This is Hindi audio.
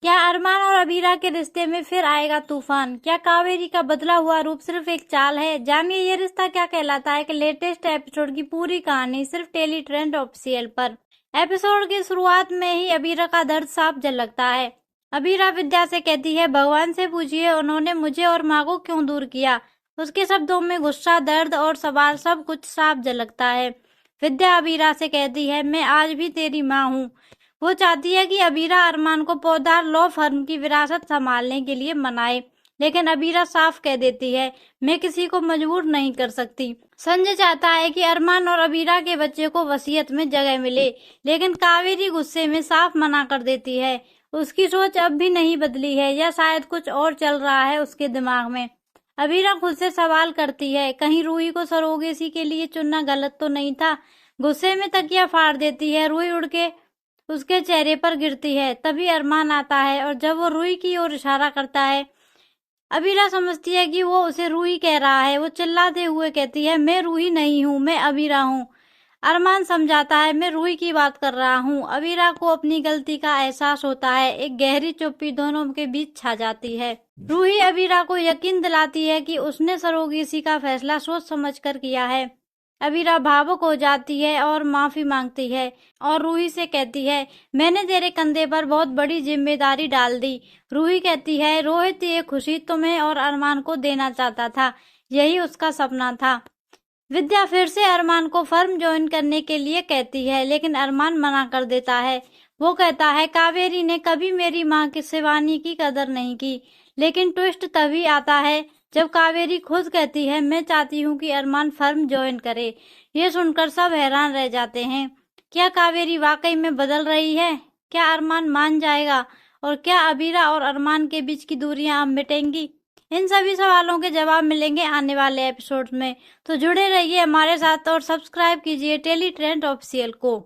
क्या अरमान और अबीरा के रिश्ते में फिर आएगा तूफान? क्या कावेरी का बदला हुआ रूप सिर्फ एक चाल है? जानिए ये रिश्ता क्या कहलाता है कि लेटेस्ट एपिसोड की पूरी कहानी सिर्फ टेली ट्रेंड ऑफिशियल पर। एपिसोड की शुरुआत में ही अबीरा का दर्द साफ झलकता है। अबीरा विद्या से कहती है, भगवान से पूछिए उन्होंने मुझे और माँ को क्यों दूर किया। उसके शब्दों में गुस्सा, दर्द और सवाल सब कुछ साफ झलकता है। विद्या अबीरा से कहती है, मैं आज भी तेरी माँ हूँ। वो चाहती है कि अबीरा अरमान को पौधार लॉ फर्म की विरासत संभालने के लिए मनाए, लेकिन अबीरा साफ कह देती है, मैं किसी को मजबूर नहीं कर सकती। संजय चाहता है कि अरमान और अबीरा के बच्चे को वसीयत में जगह मिले, लेकिन कावेरी गुस्से में साफ मना कर देती है। उसकी सोच अब भी नहीं बदली है, या शायद कुछ और चल रहा है उसके दिमाग में। अबीरा खुद से सवाल करती है, कहीं रूही को सरोगेसी के लिए चुनना गलत तो नहीं था। गुस्से में तकिया फाड़ देती है। रूही उड़ के उसके चेहरे पर गिरती है। तभी अरमान आता है और जब वो रूही की ओर इशारा करता है, अबीरा समझती है कि वो उसे रूही कह रहा है। वो चिल्लाते हुए कहती है, मैं रूही नहीं हूँ, मैं अबीरा हूँ। अरमान समझाता है, मैं रूही की बात कर रहा हूँ। अबीरा को अपनी गलती का एहसास होता है। एक गहरी चुप्पी दोनों के बीच छा जाती है। रूही अबीरा को यकीन दिलाती है कि उसने सरोगेसी का फैसला सोच समझकर किया है। अबीरा भावुक हो जाती है और माफी मांगती है और रूही से कहती है, मैंने तेरे कंधे पर बहुत बड़ी जिम्मेदारी डाल दी। रूही कहती है, रोहित ये खुशी तुम्हें और अरमान को देना चाहता था, यही उसका सपना था। विद्या फिर से अरमान को फर्म ज्वाइन करने के लिए कहती है, लेकिन अरमान मना कर देता है। वो कहता है, कावेरी ने कभी मेरी माँ की शिवानी की कदर नहीं की। लेकिन ट्विस्ट तभी आता है जब कावेरी खुद कहती है, मैं चाहती हूँ कि अरमान फर्म ज्वाइन करे। ये सुनकर सब हैरान रह जाते हैं। क्या कावेरी वाकई में बदल रही है? क्या अरमान मान जाएगा? और क्या अबीरा और अरमान के बीच की दूरियां अब मिटेंगी? इन सभी सवालों के जवाब मिलेंगे आने वाले एपिसोड्स में। तो जुड़े रहिए हमारे साथ और सब्सक्राइब कीजिए टेली ट्रेंड ऑफिशियल को।